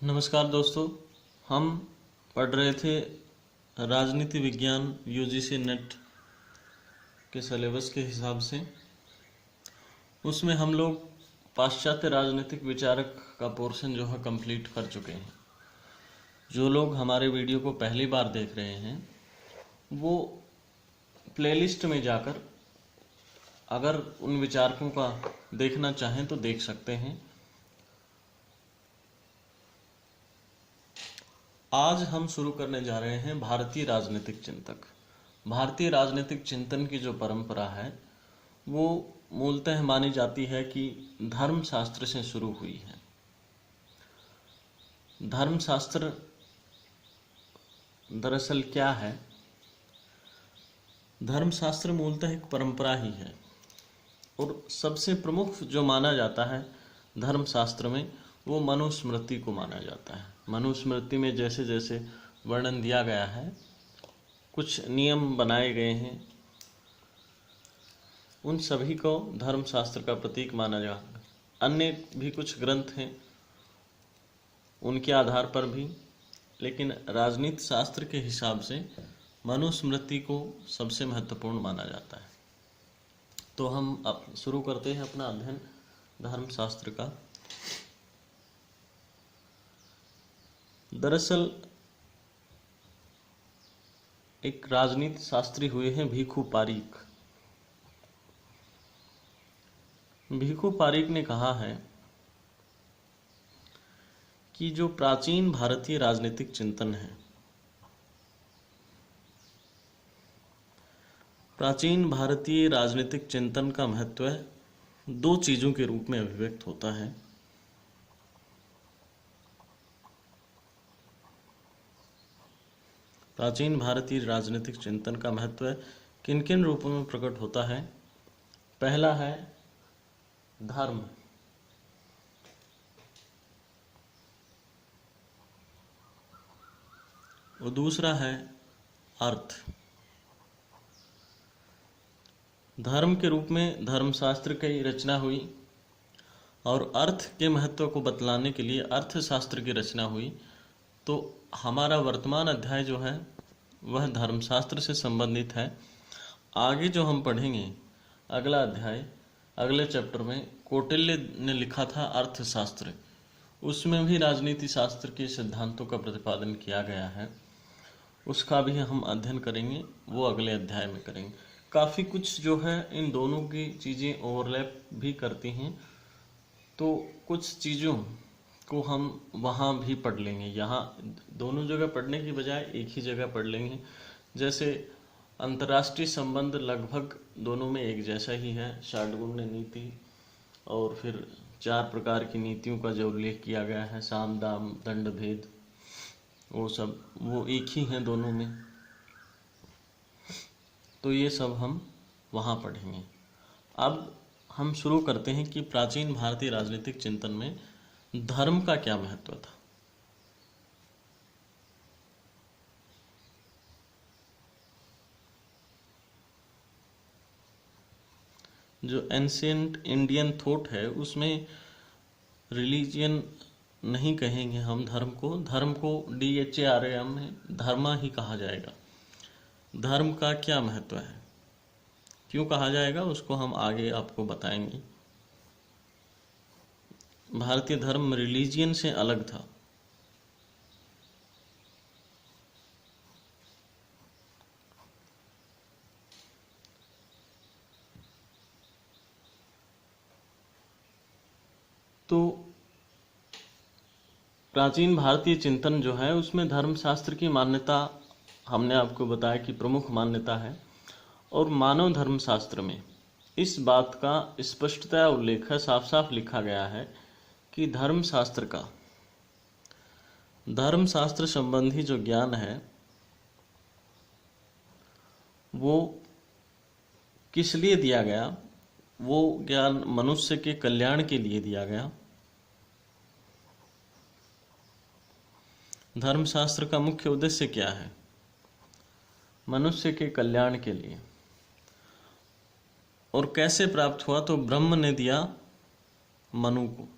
नमस्कार दोस्तों। हम पढ़ रहे थे राजनीति विज्ञान यूजीसी नेट के सिलेबस के हिसाब से। उसमें हम लोग पाश्चात्य राजनीतिक विचारक का पोर्शन जो है कंप्लीट कर चुके हैं। जो लोग हमारे वीडियो को पहली बार देख रहे हैं वो प्लेलिस्ट में जाकर अगर उन विचारकों का देखना चाहें तो देख सकते हैं। आज हम शुरू करने जा रहे हैं भारतीय राजनीतिक चिंतक। भारतीय राजनीतिक चिंतन की जो परंपरा है वो मूलतः मानी जाती है कि धर्मशास्त्र से शुरू हुई है। धर्मशास्त्र दरअसल क्या है? धर्मशास्त्र मूलतः एक परंपरा ही है और सबसे प्रमुख जो माना जाता है धर्मशास्त्र में वो मनुस्मृति को माना जाता है। मनुस्मृति में जैसे जैसे वर्णन दिया गया है, कुछ नियम बनाए गए हैं, उन सभी को धर्मशास्त्र का प्रतीक माना जाता है। अन्य भी कुछ ग्रंथ हैं उनके आधार पर भी, लेकिन राजनीति शास्त्र के हिसाब से मनुस्मृति को सबसे महत्वपूर्ण माना जाता है। तो हम अब शुरू करते हैं अपना अध्ययन धर्मशास्त्र का। दरअसल एक राजनीति शास्त्री हुए हैं भिखु पारीक। भिखु पारीक ने कहा है कि जो प्राचीन भारतीय राजनीतिक चिंतन है, प्राचीन भारतीय राजनीतिक चिंतन का महत्व दो चीजों के रूप में अभिव्यक्त होता है। प्राचीन भारतीय राजनीतिक चिंतन का महत्व किन किन रूपों में प्रकट होता है? पहला है धर्म, और दूसरा है अर्थ। धर्म के रूप में धर्मशास्त्र की रचना हुई और अर्थ के महत्व को बतलाने के लिए अर्थशास्त्र की रचना हुई। तो हमारा वर्तमान अध्याय जो है वह धर्मशास्त्र से संबंधित है। आगे जो हम पढ़ेंगे अगला अध्याय, अगले चैप्टर में कौटिल्य ने लिखा था अर्थशास्त्र, उसमें भी राजनीति शास्त्र के सिद्धांतों का प्रतिपादन किया गया है। उसका भी हम अध्ययन करेंगे, वो अगले अध्याय में करेंगे। काफ़ी कुछ जो है इन दोनों की चीज़ें ओवरलैप भी करती हैं, तो कुछ चीज़ों को हम वहाँ भी पढ़ लेंगे। यहाँ दोनों जगह पढ़ने की बजाय एक ही जगह पढ़ लेंगे। जैसे अंतर्राष्ट्रीय संबंध लगभग दोनों में एक जैसा ही है, षाडगुण्य नीति और फिर 4 प्रकार की नीतियों का जो उल्लेख किया गया है, साम दाम दंड भेद, वो सब वो एक ही हैं दोनों में। तो ये सब हम वहाँ पढ़ेंगे। अब हम शुरू करते हैं कि प्राचीन भारतीय राजनीतिक चिंतन में धर्म का क्या महत्व था। जो एंशियंट इंडियन थॉट है उसमें रिलीजियन नहीं कहेंगे हम धर्म को, धर्म को DHARM में धर्मा ही कहा जाएगा। धर्म का क्या महत्व है, क्यों कहा जाएगा, उसको हम आगे आपको बताएंगे। भारतीय धर्म रिलीजियन से अलग था। तो प्राचीन भारतीय चिंतन जो है उसमें धर्मशास्त्र की मान्यता हमने आपको बताया कि प्रमुख मान्यता है, और मानव धर्मशास्त्र में इस बात का स्पष्टतया उल्लेख है, साफ साफ लिखा गया है कि धर्मशास्त्र संबंधी जो ज्ञान है वो किस लिए दिया गया? वो ज्ञान मनुष्य के कल्याण के लिए दिया गया। धर्मशास्त्र का मुख्य उद्देश्य क्या है? मनुष्य के कल्याण के लिए। और कैसे प्राप्त हुआ? तो ब्रह्म ने दिया मनु को।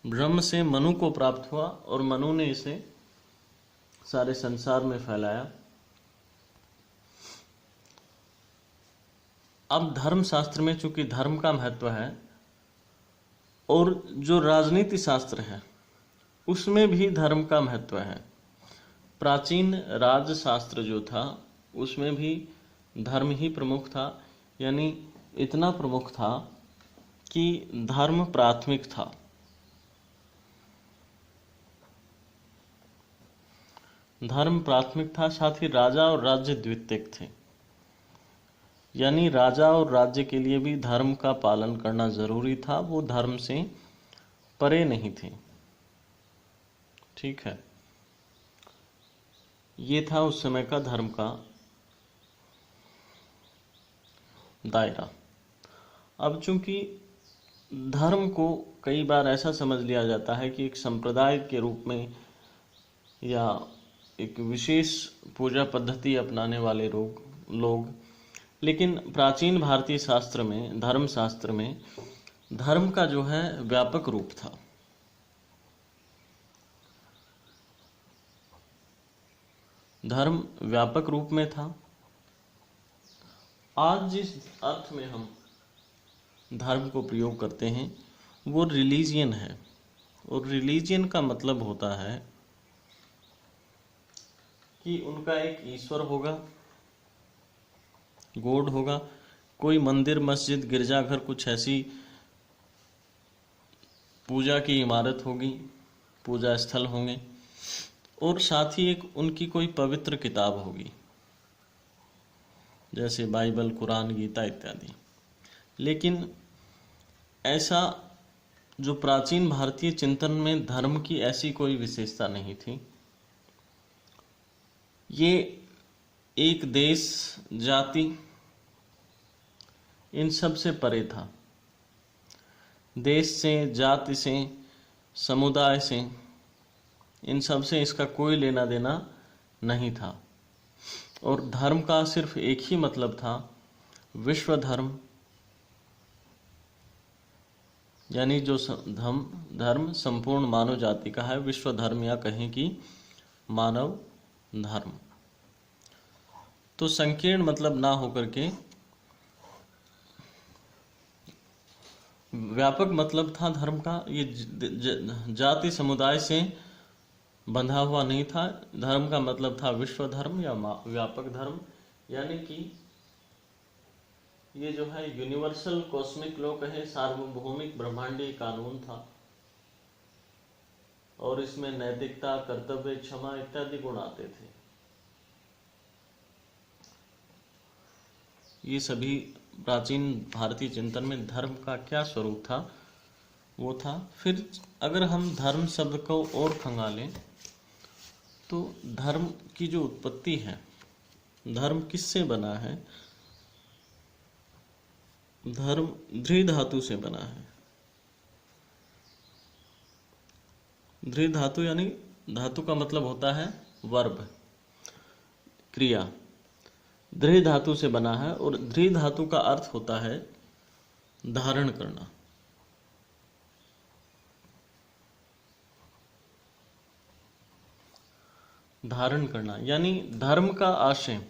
ब्रह्म से मनु को प्राप्त हुआ और मनु ने इसे सारे संसार में फैलाया। अब धर्म शास्त्र में चूंकि धर्म का महत्व है और जो राजनीति शास्त्र है उसमें भी धर्म का महत्व है। प्राचीन राजशास्त्र जो था उसमें भी धर्म ही प्रमुख था, यानी इतना प्रमुख था कि धर्म प्राथमिक था। धर्म प्राथमिक था, साथ ही राजा और राज्य द्वितीयक थे, यानी राजा और राज्य के लिए भी धर्म का पालन करना जरूरी था, वो धर्म से परे नहीं थे। ठीक है, ये था उस समय का धर्म का दायरा। अब चूंकि धर्म को कई बार ऐसा समझ लिया जाता है कि एक संप्रदाय के रूप में या एक विशेष पूजा पद्धति अपनाने वाले लोग, लेकिन प्राचीन भारतीय शास्त्र में, धर्म शास्त्र में धर्म का जो है व्यापक रूप था। धर्म व्यापक रूप में था। आज जिस अर्थ में हम धर्म को प्रयोग करते हैं वो रिलीजियन है, और रिलीजियन का मतलब होता है कि उनका एक ईश्वर होगा, गॉड होगा, कोई मंदिर, मस्जिद, गिरजाघर, कुछ ऐसी पूजा की इमारत होगी, पूजा स्थल होंगे, और साथ ही एक उनकी कोई पवित्र किताब होगी जैसे बाइबल, कुरान, गीता इत्यादि। लेकिन ऐसा जो प्राचीन भारतीय चिंतन में धर्म की ऐसी कोई विशेषता नहीं थी। ये एक देश, जाति, इन सब से परे था। देश से, जाति से, समुदाय से, इन सब से इसका कोई लेना देना नहीं था। और धर्म का सिर्फ एक ही मतलब था, विश्व धर्म, यानी जो धर्म संपूर्ण मानव जाति का है, विश्व धर्म, या कहें कि मानव धर्म। तो संकीर्ण मतलब ना होकर के व्यापक मतलब था धर्म का। ये जाति समुदाय से बंधा हुआ नहीं था। धर्म का मतलब था विश्व धर्म या व्यापक धर्म, यानी कि ये जो है यूनिवर्सल कॉस्मिक लॉ कहे, सार्वभौमिक ब्रह्मांडीय कानून था, और इसमें नैतिकता, कर्तव्य, क्षमा इत्यादि गुण आते थे। ये सभी प्राचीन भारतीय चिंतन में धर्म का क्या स्वरूप था वो था। फिर अगर हम धर्म शब्द को और खंगालें तो धर्म की जो उत्पत्ति है, धर्म किससे बना है? धर्म धृ धातु से बना है। धृ धातु यानी धातु का मतलब होता है वर्ब, क्रिया। धृ धातु से बना है, और धृ धातु का अर्थ होता है धारण करना। धारण करना यानी धर्म का आशय।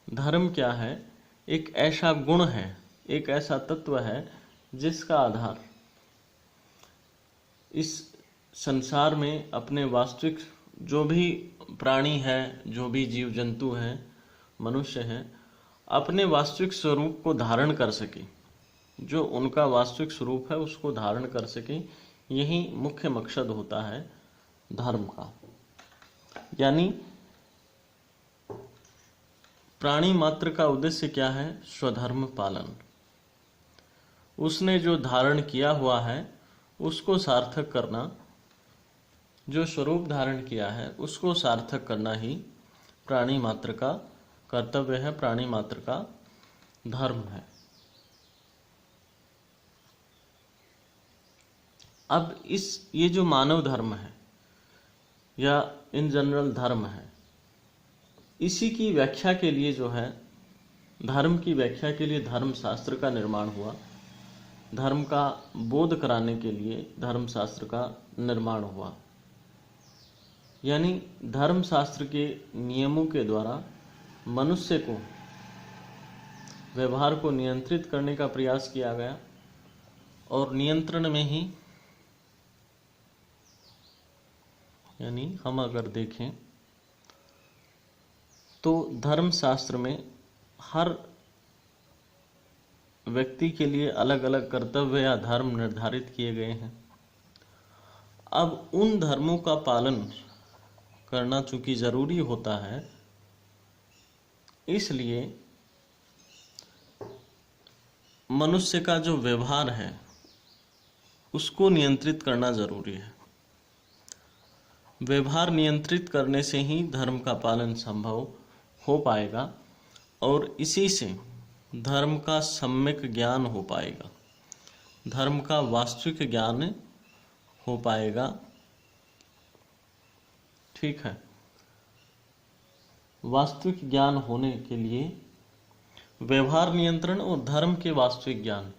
धर्म क्या है? एक ऐसा गुण है, एक ऐसा तत्व है जिसका आधार इस संसार में अपने वास्तविक जो भी प्राणी है, जो भी जीव जंतु है, मनुष्य है, अपने वास्तविक स्वरूप को धारण कर सके। जो उनका वास्तविक स्वरूप है उसको धारण कर सके, यही मुख्य मकसद होता है धर्म का। यानी प्राणी मात्र का उद्देश्य क्या है? स्वधर्म पालन। उसने जो धारण किया हुआ है उसको सार्थक करना, जो स्वरूप धारण किया है उसको सार्थक करना ही प्राणी मात्र का कर्तव्य है, प्राणी मात्र का धर्म है। अब ये जो मानव धर्म है या इन जनरल धर्म है, इसी की व्याख्या के लिए जो है, धर्म की व्याख्या के लिए धर्म शास्त्र का निर्माण हुआ। धर्म का बोध कराने के लिए धर्मशास्त्र का निर्माण हुआ। यानी धर्मशास्त्र के नियमों के द्वारा मनुष्य को व्यवहार को नियंत्रित करने का प्रयास किया गया, और नियंत्रण में ही, यानी हम अगर देखें तो धर्मशास्त्र में हर व्यक्ति के लिए अलग अलग कर्तव्य या धर्म निर्धारित किए गए हैं। अब उन धर्मों का पालन करना चूंकि जरूरी होता है, इसलिए मनुष्य का जो व्यवहार है उसको नियंत्रित करना जरूरी है। व्यवहार नियंत्रित करने से ही धर्म का पालन संभव हो पाएगा, और इसी से धर्म का सम्यक ज्ञान हो पाएगा, धर्म का वास्तविक ज्ञान हो पाएगा। ठीक है। वास्तविक ज्ञान होने के लिए व्यवहार नियंत्रण और धर्म के वास्तविक ज्ञान,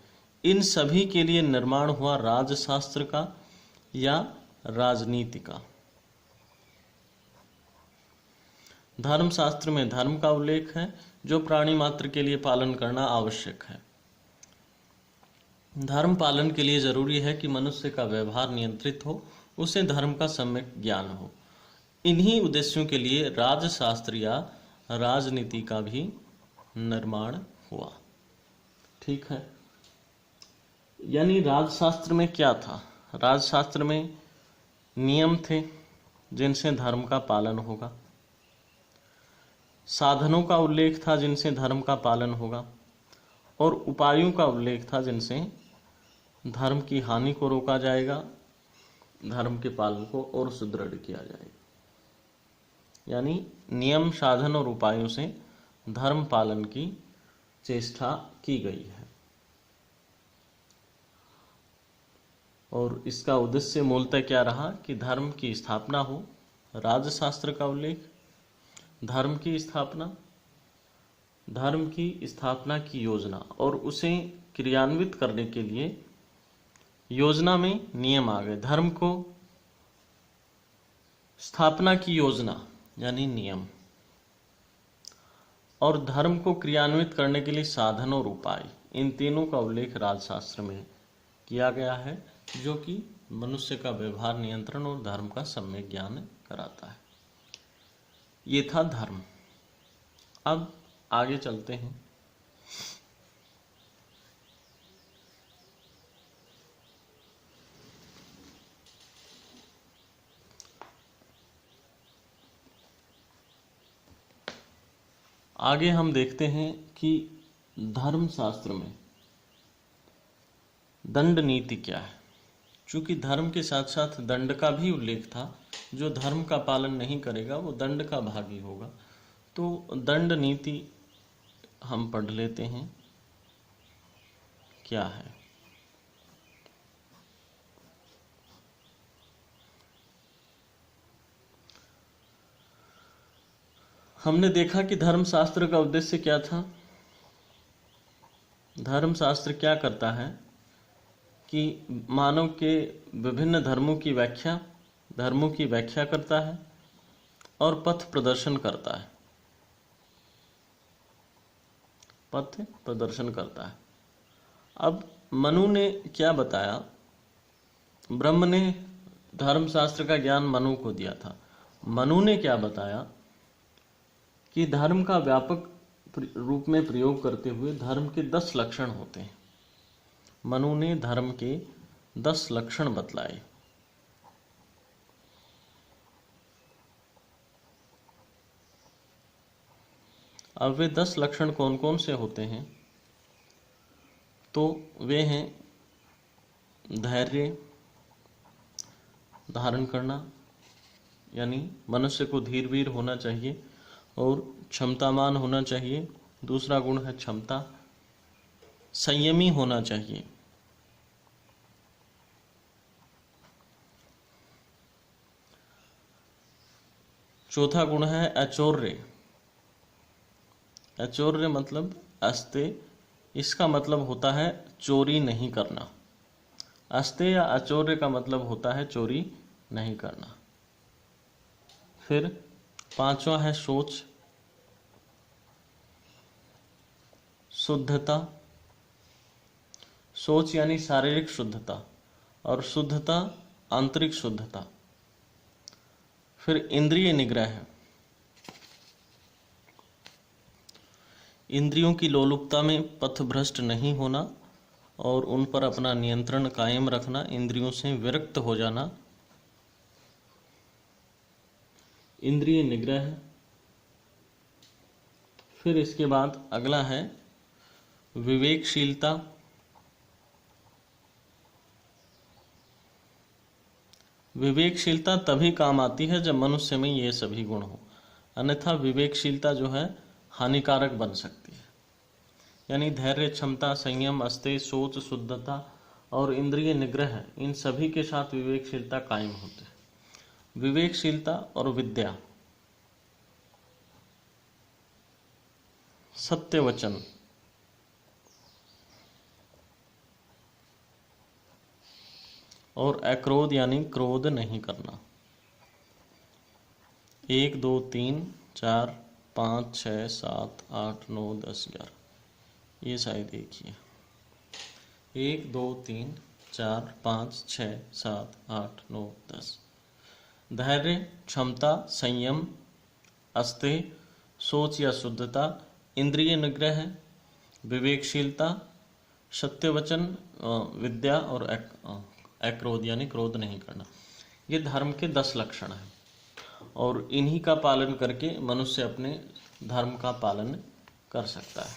इन सभी के लिए निर्माण हुआ राजशास्त्र का या राजनीति का। धर्मशास्त्र में धर्म का उल्लेख है जो प्राणी मात्र के लिए पालन करना आवश्यक है। धर्म पालन के लिए जरूरी है कि मनुष्य का व्यवहार नियंत्रित हो, उसे धर्म का सम्यक ज्ञान हो। इन्हीं उद्देश्यों के लिए राजशास्त्र या राजनीति का भी निर्माण हुआ। ठीक है। यानी राजशास्त्र में क्या था? राजशास्त्र में नियम थे जिनसे धर्म का पालन होगा, साधनों का उल्लेख था जिनसे धर्म का पालन होगा, और उपायों का उल्लेख था जिनसे धर्म की हानि को रोका जाएगा, धर्म के पालन को और सुदृढ़ किया जाएगा। यानी नियम, साधन और उपायों से धर्म पालन की चेष्टा की गई है, और इसका उद्देश्य मूलतः क्या रहा कि धर्म की स्थापना हो। राजशास्त्र का उल्लेख, धर्म की स्थापना, धर्म की स्थापना की योजना, और उसे क्रियान्वित करने के लिए योजना में नियम आ गए। धर्म को स्थापना की योजना यानी नियम, और धर्म को क्रियान्वित करने के लिए साधन और उपाय, इन तीनों का उल्लेख राजशास्त्र में किया गया है, जो कि मनुष्य का व्यवहार नियंत्रण और धर्म का सम्यक ज्ञान कराता है। ये था धर्म। अब आगे चलते हैं। आगे हम देखते हैं कि धर्मशास्त्र में दंड नीति क्या है। चूंकि धर्म के साथ साथ दंड का भी उल्लेख था, जो धर्म का पालन नहीं करेगा वो दंड का भागी होगा। तो दंड नीति हम पढ़ लेते हैं क्या है। हमने देखा कि धर्मशास्त्र का उद्देश्य क्या था। धर्मशास्त्र क्या करता है कि मानव के विभिन्न धर्मों की व्याख्या करता है और पथ प्रदर्शन करता है। पथ प्रदर्शन करता है। अब मनु ने क्या बताया? ब्रह्म ने धर्मशास्त्र का ज्ञान मनु को दिया था। मनु ने क्या बताया कि धर्म का व्यापक रूप में प्रयोग करते हुए धर्म के 10 लक्षण होते हैं। मनु ने धर्म के 10 लक्षण बतलाए। अब वे 10 लक्षण कौन कौन से होते हैं? तो वे हैं धैर्य धारण करना, यानी मनुष्य को धीर वीर होना चाहिए और क्षमतामान होना चाहिए। दूसरा गुण है क्षमता, संयमी होना चाहिए। चौथा गुण है ऐश्वर्य। ऐश्वर्य मतलब अस्ते इसका मतलब होता है चोरी नहीं करना। अस्तेय या अचौर्य का मतलब होता है चोरी नहीं करना। फिर पांचवा है शोच, शुद्धता। शोच यानी शारीरिक शुद्धता और शुद्धता आंतरिक शुद्धता। फिर इंद्रिय निग्रह, इंद्रियों की लोलुपता में पथभ्रष्ट नहीं होना और उन पर अपना नियंत्रण कायम रखना, इंद्रियों से विरक्त हो जाना, इंद्रिय निग्रह। फिर इसके बाद अगला है विवेकशीलता। विवेकशीलता तभी काम आती है जब मनुष्य में ये सभी गुण हो, अन्यथा विवेकशीलता जो है हानिकारक बन सकती है। यानी धैर्य, क्षमता, संयम, अस्तेय, सोच, शुद्धता और इंद्रिय निग्रह, इन सभी के साथ विवेकशीलता कायम होती है। विवेकशीलता और विद्या, सत्य वचन, और अक्रोध यानी क्रोध नहीं करना। 1 2 3 4 5 6 7 8 9 10 11, ये शायद एक ही है। 1 2 3 4 5 6 7 8 9 10। धैर्य, क्षमता, संयम, अस्तेय, सोच या शुद्धता, इंद्रिय निग्रह, विवेकशीलता, सत्यवचन, विद्या और अक्रोध यानी क्रोध नहीं करना। ये धर्म के 10 लक्षण हैं और इन्हीं का पालन करके मनुष्य अपने धर्म का पालन कर सकता है।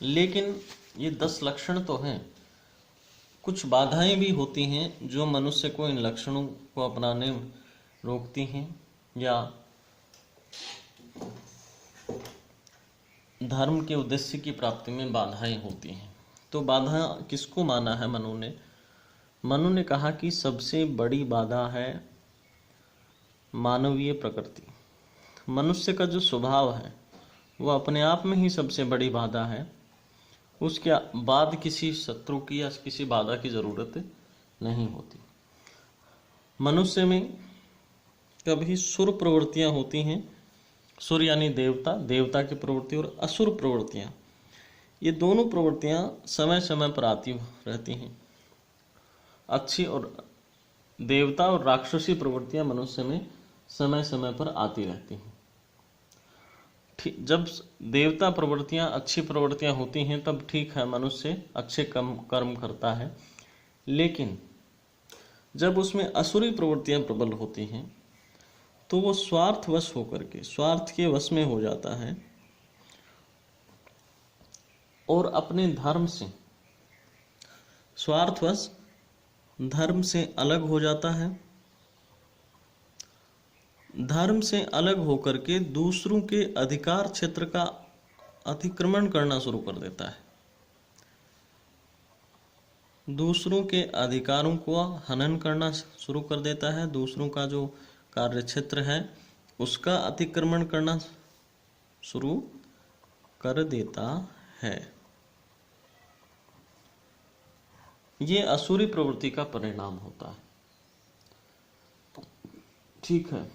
लेकिन ये 10 लक्षण तो हैं, कुछ बाधाएं भी होती हैं जो मनुष्य को इन लक्षणों को अपनाने में रोकती हैं या धर्म के उद्देश्य की प्राप्ति में बाधाएं होती हैं। तो बाधा किसको माना है मनु ने? मनु ने कहा कि सबसे बड़ी बाधा है मानवीय प्रकृति। मनुष्य का जो स्वभाव है वह अपने आप में ही सबसे बड़ी बाधा है, उसके बाद किसी शत्रु की या किसी बाधा की जरूरत नहीं होती। मनुष्य में कभी सुर प्रवृत्तियां होती हैं, सुर यानी देवता, देवता की प्रवृत्ति, और असुर प्रवृत्तियां, ये दोनों प्रवृत्तियां समय समय पर आती रहती हैं। अच्छी और देवता और राक्षसी प्रवृत्तियां मनुष्य में समय समय पर आती रहती हैं। जब देवता प्रवृत्तियां अच्छी प्रवृत्तियां होती हैं तब ठीक है, मनुष्य अच्छे कर्म करता है। लेकिन जब उसमें असुरी प्रवृत्तियां प्रबल होती हैं तो वो स्वार्थवश होकर के स्वार्थ के वश में हो जाता है और अपने धर्म से, स्वार्थवश धर्म से अलग हो जाता है। धर्म से अलग होकर के दूसरों के अधिकार क्षेत्र का अतिक्रमण करना शुरू कर देता है, दूसरों के अधिकारों को हनन करना शुरू कर देता है, दूसरों का जो कार्य क्षेत्र है उसका अतिक्रमण करना शुरू कर देता है। ये असुरी प्रवृत्ति का परिणाम होता है। ठीक है,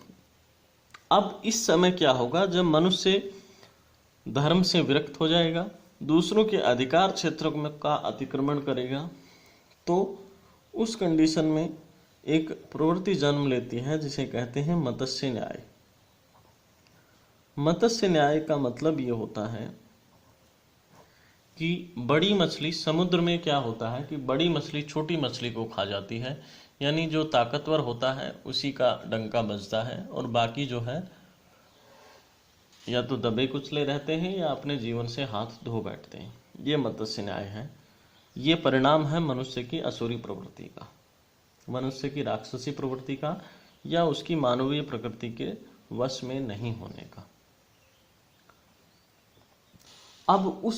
अब इस समय क्या होगा? जब मनुष्य धर्म से विरक्त हो जाएगा, दूसरों के अधिकार क्षेत्रों में का अतिक्रमण करेगा, तो उस कंडीशन में एक प्रवृत्ति जन्म लेती है जिसे कहते हैं मत्स्य न्याय। मत्स्य न्याय का मतलब ये होता है कि बड़ी मछली, समुद्र में क्या होता है कि बड़ी मछली छोटी मछली को खा जाती है, यानी जो ताकतवर होता है उसी का डंका बजता है और बाकी जो है या तो दबे कुचले रहते हैं या अपने जीवन से हाथ धो बैठते हैं। ये मत्स्य न्याय है। ये परिणाम है मनुष्य की असुरी प्रवृत्ति का, मनुष्य की राक्षसी प्रवृत्ति का, या उसकी मानवीय प्रकृति के वश में नहीं होने का। अब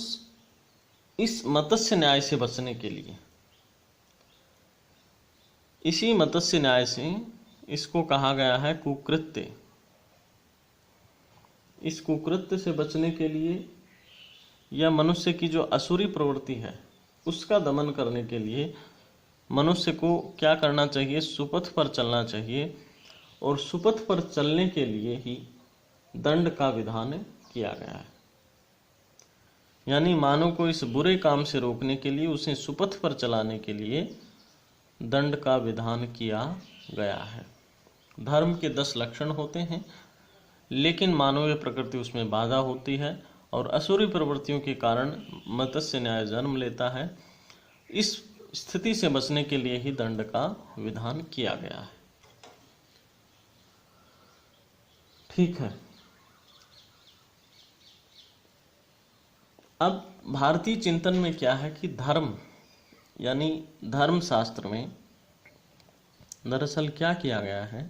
इस मत्स्य न्याय से बचने के लिए, इसी मत्स्य न्याय से, इसको कहा गया है कुकृत्य। इस कुकृत्य से बचने के लिए या मनुष्य की जो असुरी प्रवृत्ति है उसका दमन करने के लिए मनुष्य को क्या करना चाहिए? सुपथ पर चलना चाहिए, और सुपथ पर चलने के लिए ही दंड का विधान किया गया है। यानी मानव को इस बुरे काम से रोकने के लिए, उसे सुपथ पर चलाने के लिए दंड का विधान किया गया है। धर्म के 10 लक्षण होते हैं, लेकिन मानवीय प्रकृति उसमें बाधा होती है और असुरी प्रवृत्तियों के कारण मत्स्य न्याय जन्म लेता है। इस स्थिति से बचने के लिए ही दंड का विधान किया गया है। ठीक है। अब भारतीय चिंतन में क्या है कि धर्म यानी धर्मशास्त्र में दरअसल क्या किया गया है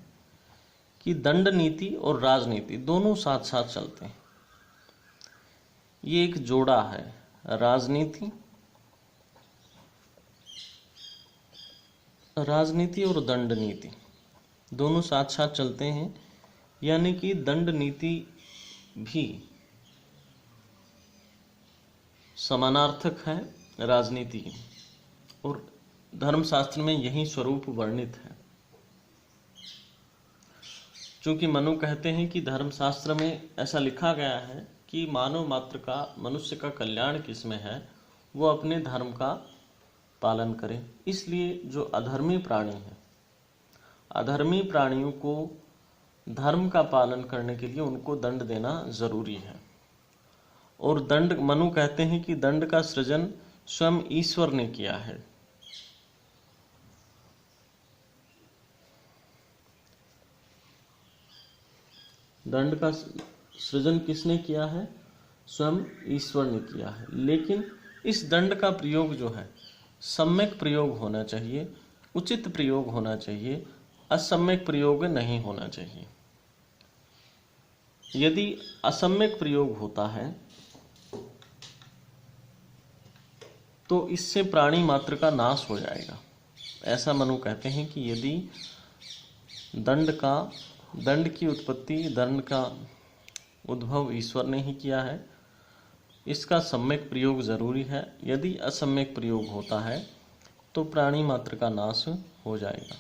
कि दंड नीति और राजनीति दोनों साथ साथ चलते हैं। ये एक जोड़ा है, राजनीति और दंड नीति दोनों साथ साथ चलते हैं। यानी कि दंड नीति भी समानार्थक है राजनीति की, और धर्मशास्त्र में यही स्वरूप वर्णित है। चूंकि मनु कहते हैं कि धर्मशास्त्र में ऐसा लिखा गया है कि मानव मात्र का, मनुष्य का कल्याण किसमें है, वो अपने धर्म का पालन करे। इसलिए जो अधर्मी प्राणी है, अधर्मी प्राणियों को धर्म का पालन करने के लिए उनको दंड देना जरूरी है। और दंड, मनु कहते हैं कि दंड का सृजन स्वयं ईश्वर ने किया है। दंड का सृजन किसने किया है? स्वयं ईश्वर ने किया है। लेकिन इस दंड का प्रयोग जो है सम्यक प्रयोग होना चाहिए, उचित प्रयोग होना चाहिए, असम्यक प्रयोग नहीं होना चाहिए। यदि असम्यक प्रयोग होता है तो इससे प्राणी मात्र का नाश हो जाएगा। ऐसा मनु कहते हैं कि यदि दंड की उत्पत्ति, दंड का उद्भव ईश्वर ने ही किया है, इसका सम्यक प्रयोग जरूरी है। यदि असम्यक प्रयोग होता है तो प्राणी मात्र का नाश हो जाएगा।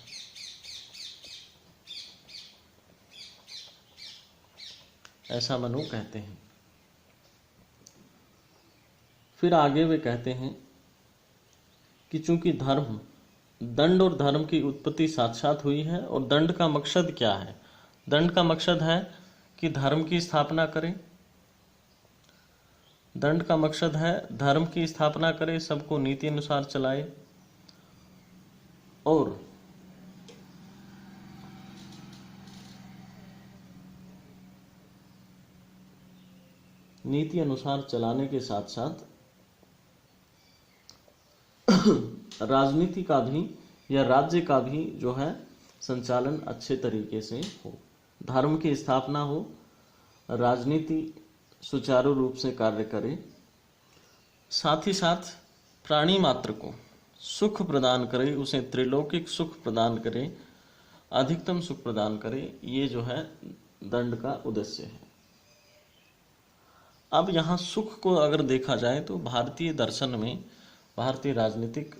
ऐसा मनु कहते हैं। फिर आगे वे कहते हैं कि चूंकि धर्म, दंड और धर्म की उत्पत्ति साथ साथ हुई है, और दंड का मकसद क्या है? दंड का मकसद है कि धर्म की स्थापना करें। दंड का मकसद है धर्म की स्थापना करे, सबको नीति अनुसार चलाए, और नीति अनुसार चलाने के साथ साथ राजनीति का भी या राज्य का भी जो है संचालन अच्छे तरीके से हो, धर्म की स्थापना हो, राजनीति सुचारू रूप से कार्य करे, साथ ही साथ प्राणी मात्र को सुख प्रदान करे, उसे त्रिलौकिक सुख प्रदान करे, अधिकतम सुख प्रदान करे। ये जो है दंड का उद्देश्य है। अब यहाँ सुख को अगर देखा जाए तो भारतीय दर्शन में, भारतीय राजनीतिक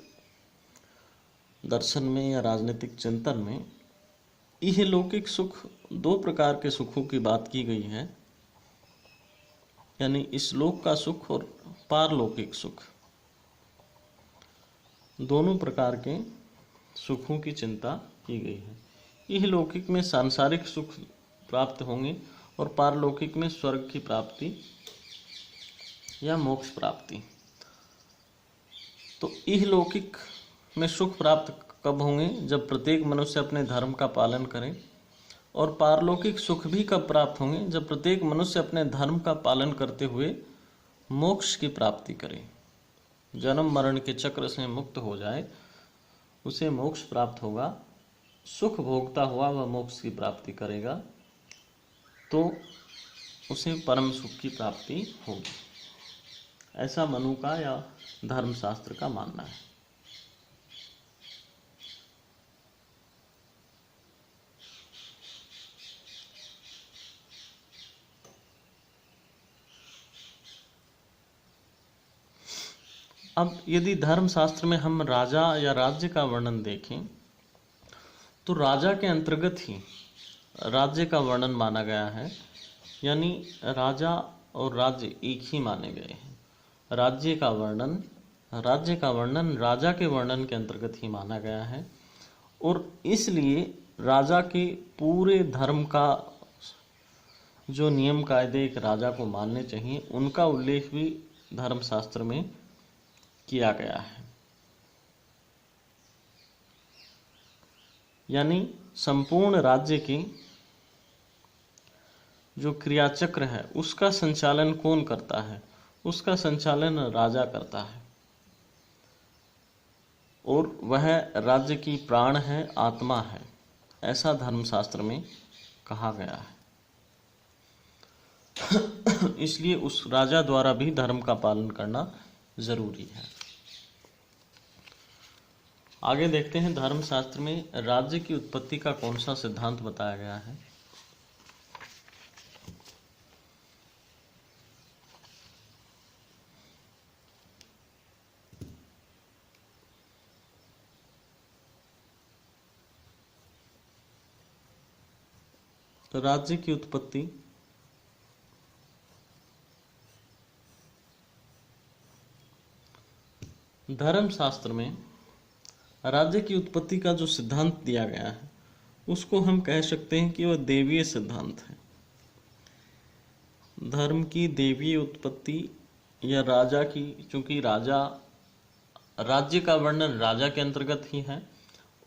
दर्शन में या राजनीतिक चिंतन में यह लौकिक सुख, 2 प्रकार के सुखों की बात की गई है। यानी इस लोक का सुख और पारलौकिक सुख, दोनों प्रकार के सुखों की चिंता की गई है। यह लौकिक में सांसारिक सुख प्राप्त होंगे और पारलौकिक में स्वर्ग की प्राप्ति या मोक्ष प्राप्ति। तो यह लौकिक में सुख प्राप्त कब होंगे? जब प्रत्येक मनुष्य अपने धर्म का पालन करे। और पारलौकिक सुख भी कब प्राप्त होंगे? जब प्रत्येक मनुष्य अपने धर्म का पालन करते हुए मोक्ष की प्राप्ति करे, जन्म मरण के चक्र से मुक्त हो जाए, उसे मोक्ष प्राप्त होगा। सुख भोगता हुआ वह मोक्ष की प्राप्ति करेगा तो उसे परम सुख की प्राप्ति होगी। ऐसा मनु का या धर्मशास्त्र का मानना है। अब यदि धर्मशास्त्र में हम राजा या राज्य का वर्णन देखें तो राजा के अंतर्गत ही राज्य का वर्णन माना गया है, यानी राजा और राज्य एक ही माने गए हैं। राज्य का वर्णन राजा के वर्णन के अंतर्गत ही माना गया है और इसलिए राजा के पूरे धर्म का जो नियम कायदे एक राजा को मानने चाहिए उनका उल्लेख भी धर्मशास्त्र में किया गया है। यानी संपूर्ण राज्य के जो क्रियाचक्र है उसका संचालन कौन करता है? उसका संचालन राजा करता है और वह राज्य की प्राण है, आत्मा है, ऐसा धर्मशास्त्र में कहा गया है। इसलिए उस राजा द्वारा भी धर्म का पालन करना जरूरी है। आगे देखते हैं धर्मशास्त्र में राज्य की उत्पत्ति का कौन सा सिद्धांत बताया गया है। तो राज्य की उत्पत्ति धर्मशास्त्र में राज्य की उत्पत्ति का जो सिद्धांत दिया गया है उसको हम कह सकते हैं कि वह देवीय सिद्धांत है। धर्म की देवीय उत्पत्ति या राजा की, चूंकि राज्य का वर्णन राजा के अंतर्गत ही है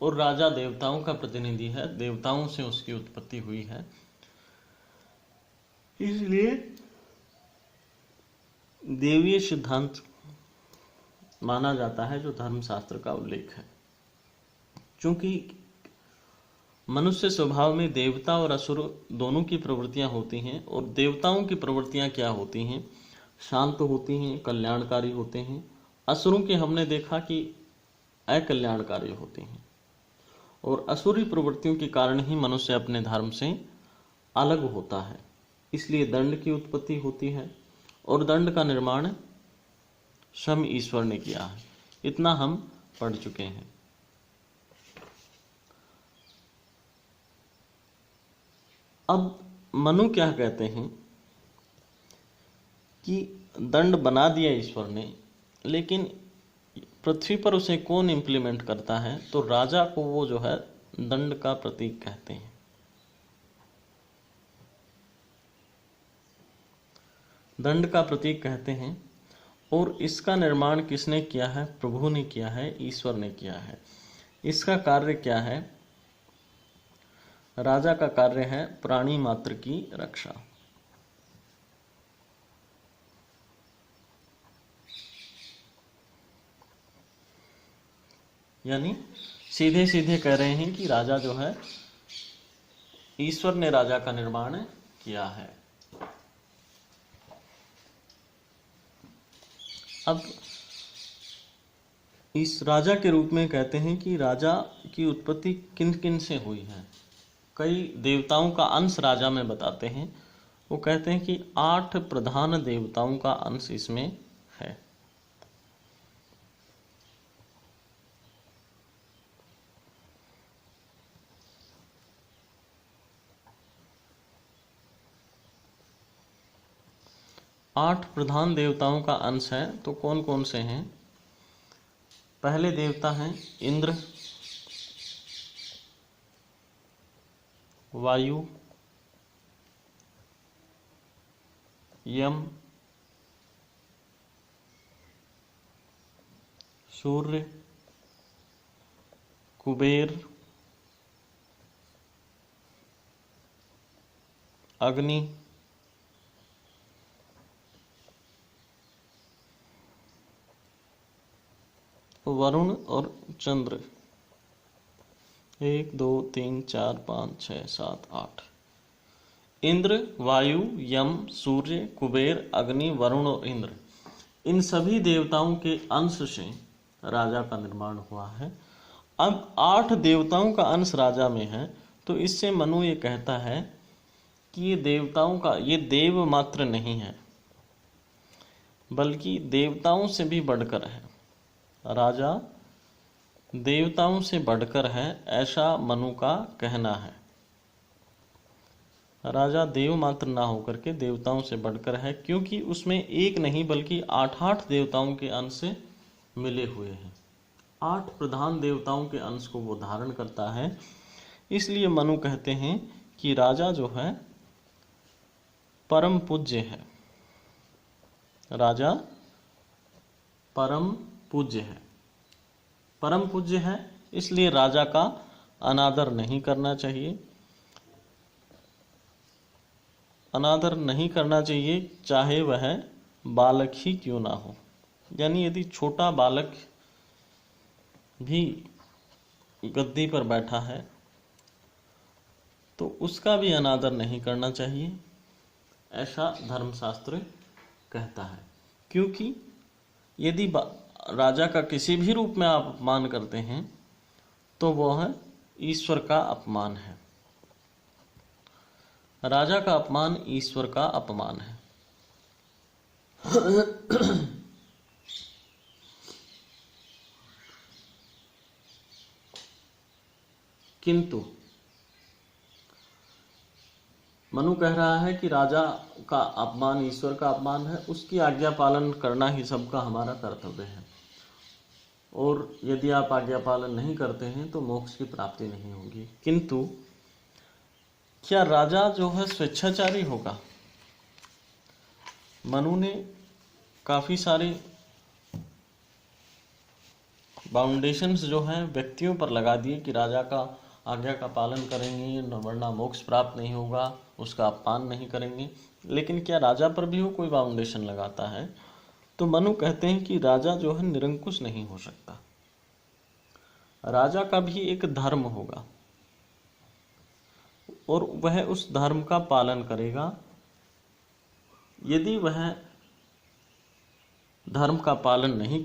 और राजा देवताओं का प्रतिनिधि है, देवताओं से उसकी उत्पत्ति हुई है, इसलिए देवीय सिद्धांत माना जाता है जो धर्मशास्त्र का उल्लेख है। चूंकि मनुष्य स्वभाव में देवता और असुर दोनों की प्रवृत्तियां होती हैं और देवताओं की प्रवृत्तियां क्या होती हैं? शांत होती हैं, कल्याणकारी होते हैं। असुरों के हमने देखा कि अकल्याणकारी होते हैं और असुरी प्रवृत्तियों के कारण ही मनुष्य अपने धर्म से अलग होता है। इसलिए दंड की उत्पत्ति होती है और दंड का निर्माण स्वयं ईश्वर ने किया है। इतना हम पढ़ चुके हैं। अब मनु क्या कहते हैं कि दंड बना दिया ईश्वर ने, लेकिन पृथ्वी पर उसे कौन इंप्लीमेंट करता है? तो राजा को वो जो है दंड का प्रतीक कहते हैं। दंड का प्रतीक कहते हैं और इसका निर्माण किसने किया है? प्रभु ने किया है, ईश्वर ने किया है। इसका कार्य क्या है? राजा का कार्य है प्राणी मात्र की रक्षा। यानी सीधे सीधे कह रहे हैं कि राजा जो है, ईश्वर ने राजा का निर्माण किया है। अब इस राजा के रूप में कहते हैं कि राजा की उत्पत्ति किन किन से हुई है। कई देवताओं का अंश राजा में बताते हैं। वो कहते हैं कि 8 प्रधान देवताओं का अंश इसमें है। आठ प्रधान देवताओं का अंश है। तो कौन कौन से हैं? पहले देवता हैं इंद्र, वायु, यम, सूर्य, कुबेर, अग्नि, वरुण और चंद्र। 1 2 3 4 5 6 7 8। इंद्र, वायु, यम, सूर्य, कुबेर, अग्नि, वरुण और इंद्र, इन सभी देवताओं के अंश से राजा का निर्माण हुआ है। अब 8 देवताओं का अंश राजा में है, तो इससे मनु ये कहता है कि ये देवताओं का, ये देव मात्र नहीं है बल्कि देवताओं से भी बढ़कर है। राजा देवताओं से बढ़कर है, ऐसा मनु का कहना है। राजा देव मात्र ना होकर के देवताओं से बढ़कर है, क्योंकि उसमें एक नहीं बल्कि 8 देवताओं के अंश मिले हुए हैं। 8 प्रधान देवताओं के अंश को वो धारण करता है। इसलिए मनु कहते हैं कि राजा जो है परम पूज्य है। राजा परम पूज्य है। परम पूज्य है, इसलिए राजा का अनादर नहीं करना चाहिए। अनादर नहीं करना चाहिए, चाहे वह बालक ही क्यों ना हो। यानी यदि छोटा बालक भी गद्दी पर बैठा है तो उसका भी अनादर नहीं करना चाहिए, ऐसा धर्मशास्त्र कहता है। क्योंकि यदि राजा का किसी भी रूप में आप अपमान करते हैं तो वह ईश्वर का अपमान है। राजा का अपमान ईश्वर का अपमान है। किंतु मनु कह रहा है कि राजा का अपमान ईश्वर का अपमान है, उसकी आज्ञा पालन करना ही सबका हमारा कर्तव्य है। और यदि आप आज्ञा पालन नहीं करते हैं तो मोक्ष की प्राप्ति नहीं होगी। किंतु क्या राजा जो है स्वेच्छाचारी होगा? मनु ने काफी सारे बाउंडेशंस जो हैं व्यक्तियों पर लगा दिए कि राजा का आज्ञा का पालन करेंगे वरना मोक्ष प्राप्त नहीं होगा, उसका अपमान नहीं करेंगे। लेकिन क्या राजा पर भी वो कोई बाउंडेशन लगाता है? तो मनु कहते हैं कि राजा जो है निरंकुश नहीं हो सकता। राजा का भी एक धर्म होगा और वह उस धर्म का पालन करेगा। यदि वह धर्म का पालन नहीं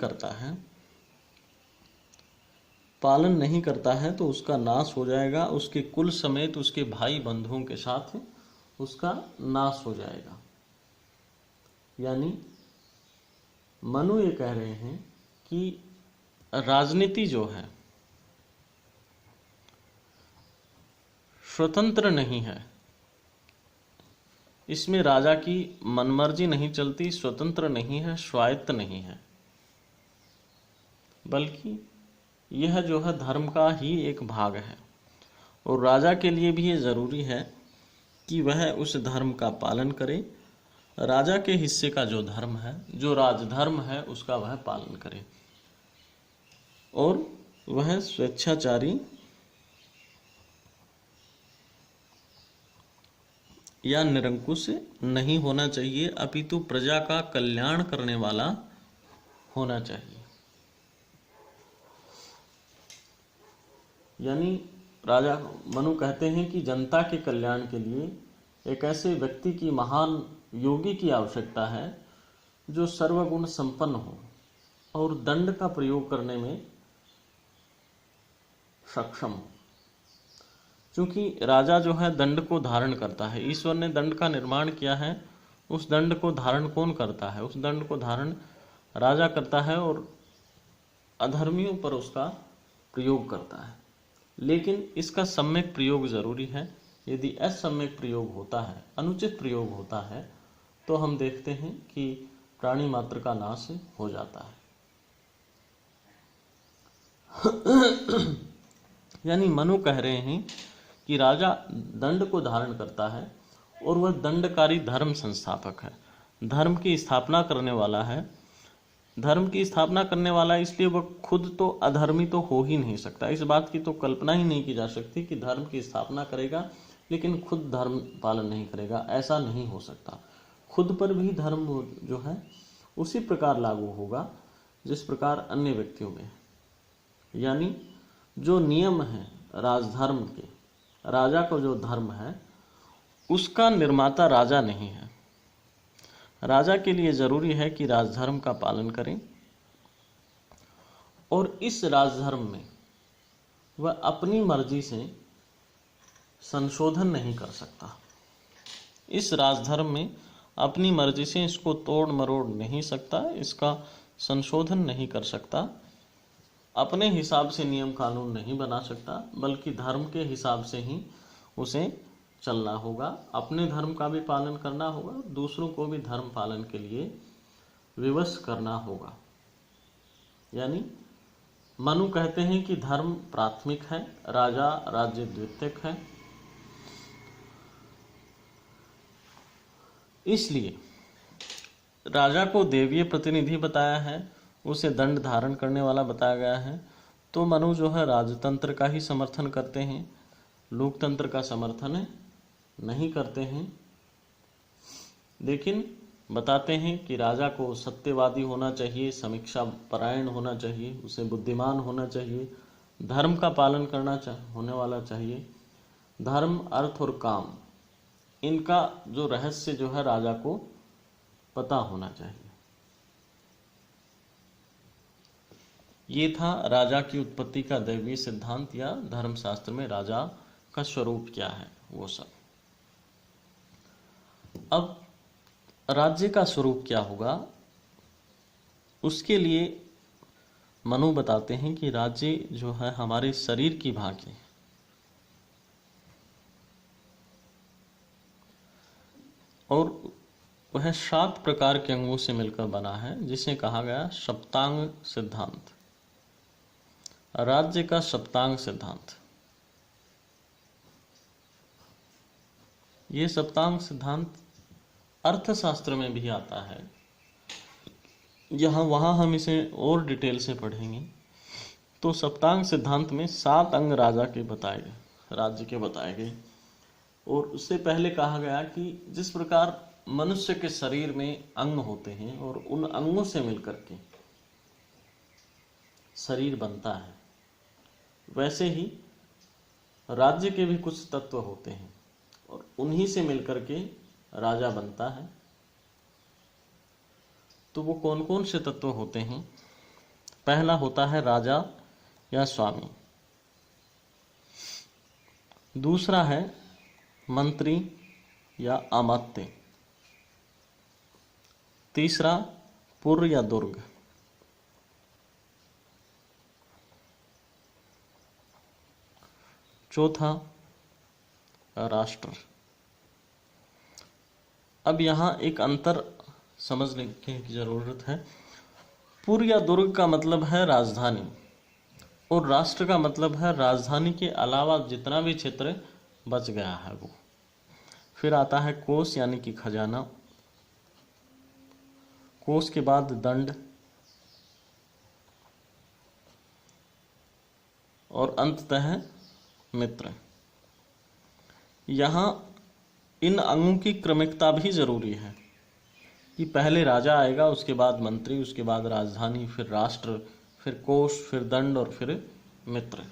करता है तो उसका नाश हो जाएगा, उसके कुल समेत उसके भाई बंधुओं के साथ उसका नाश हो जाएगा। यानी मनु ये कह रहे हैं कि राजनीति जो है स्वतंत्र नहीं है, इसमें राजा की मनमर्जी नहीं चलती, स्वतंत्र नहीं है, स्वायत्त नहीं है, बल्कि यह जो है धर्म का ही एक भाग है। और राजा के लिए भी ये जरूरी है कि वह उस धर्म का पालन करे। राजा के हिस्से का जो धर्म है, जो राजधर्म है, उसका वह पालन करे और वह स्वेच्छाचारी या निरंकुश नहीं होना चाहिए, अपितु प्रजा का कल्याण करने वाला होना चाहिए। यानी राजा मनु कहते हैं कि जनता के कल्याण के लिए एक ऐसे व्यक्ति की, महान योगी की आवश्यकता है जो सर्वगुण संपन्न हो और दंड का प्रयोग करने में सक्षम हो। क्योंकि राजा जो है दंड को धारण करता है, ईश्वर ने दंड का निर्माण किया है, उस दंड को धारण कौन करता है? उस दंड को धारण राजा करता है और अधर्मियों पर उसका प्रयोग करता है। लेकिन इसका सम्यक प्रयोग जरूरी है। यदि असम्यक प्रयोग होता है, अनुचित प्रयोग होता है, तो हम देखते हैं कि प्राणी मात्र का नाश हो जाता है। यानी मनु कह रहे हैं कि राजा दंड को धारण करता है और वह दंडकारी धर्म संस्थापक है, धर्म की स्थापना करने वाला है। धर्म की स्थापना करने वाला इसलिए वह खुद तो अधर्मी तो हो ही नहीं सकता। इस बात की तो कल्पना ही नहीं की जा सकती कि धर्म की स्थापना करेगा लेकिन खुद धर्म पालन नहीं करेगा, ऐसा नहीं हो सकता। खुद पर भी धर्म जो है उसी प्रकार लागू होगा जिस प्रकार अन्य व्यक्तियों में। यानी जो नियम है राजधर्म के, राजा का जो धर्म है उसका निर्माता राजा नहीं है। राजा के लिए जरूरी है कि राजधर्म का पालन करें और इस राजधर्म में वह अपनी मर्जी से संशोधन नहीं कर सकता। इस राजधर्म में अपनी मर्जी से इसको तोड़ मरोड़ नहीं सकता, इसका संशोधन नहीं कर सकता। अपने हिसाब से नियम कानून नहीं बना सकता, बल्कि धर्म के हिसाब से ही उसे चलना होगा। अपने धर्म का भी पालन करना होगा, दूसरों को भी धर्म पालन के लिए विवश करना होगा। यानी मनु कहते हैं कि धर्म प्राथमिक है, राजा राज्य द्वितीयक है। इसलिए राजा को देवीय प्रतिनिधि बताया है, उसे दंड धारण करने वाला बताया गया है। तो मनु जो है राजतंत्र का ही समर्थन करते हैं, लोकतंत्र का समर्थन नहीं करते हैं। लेकिन बताते हैं कि राजा को सत्यवादी होना चाहिए, समीक्षा परायण होना चाहिए, उसे बुद्धिमान होना चाहिए, धर्म का पालन करना होने वाला चाहिए। धर्म, अर्थ और काम, इनका जो रहस्य जो है राजा को पता होना चाहिए। ये था राजा की उत्पत्ति का दैवीय सिद्धांत, या धर्मशास्त्र में राजा का स्वरूप क्या है वो सब। अब राज्य का स्वरूप क्या होगा, उसके लिए मनु बताते हैं कि राज्य जो है हमारे शरीर की भांति है, और वह 7 प्रकार के अंगों से मिलकर बना है, जिसे कहा गया सप्तांग सिद्धांत। राज्य का सप्तांग सिद्धांत, ये सप्तांग सिद्धांत अर्थशास्त्र में भी आता है। वहाँ हम इसे और डिटेल से पढ़ेंगे। तो सप्तांग सिद्धांत में 7 अंग राजा के बताए गए, राज्य के बताए गए। और उससे पहले कहा गया कि जिस प्रकार मनुष्य के शरीर में अंग होते हैं और उन अंगों से मिलकर के शरीर बनता है, वैसे ही राज्य के भी कुछ तत्व होते हैं और उन्हीं से मिलकर के राजा बनता है। तो वो कौन कौन से तत्व होते हैं? पहला होता है राजा या स्वामी, दूसरा है मंत्री या अमात्य, तीसरा पुर या दुर्ग, चौथा राष्ट्र। अब यहाँ एक अंतर समझने की जरूरत है। पुर या दुर्ग का मतलब है राजधानी, और राष्ट्र का मतलब है राजधानी के अलावा जितना भी क्षेत्र बच गया है वो। फिर आता है कोष यानी कि खजाना, कोष के बाद दंड, और अंततः मित्र। यहाँ इन अंगों की क्रमिकता भी जरूरी है कि पहले राजा आएगा, उसके बाद मंत्री, उसके बाद राजधानी, फिर राष्ट्र, फिर कोष, फिर दंड और फिर मित्र।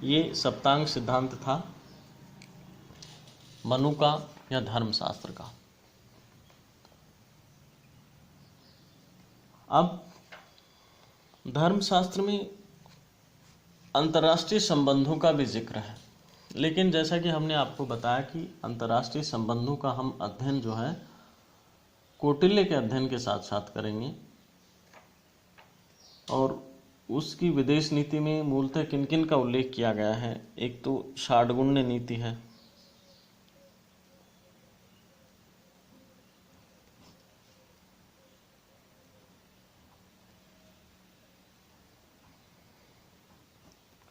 ये सप्तांग सिद्धांत था मनु का या धर्मशास्त्र का। अब धर्मशास्त्र में अंतर्राष्ट्रीय संबंधों का भी जिक्र है, लेकिन जैसा कि हमने आपको बताया कि अंतर्राष्ट्रीय संबंधों का हम अध्ययन जो है कौटिल्य के अध्ययन के साथ साथ करेंगे। और उसकी विदेश नीति में मूलतः किन किन का उल्लेख किया गया है? एक तो षाड्गुण्य नीति है,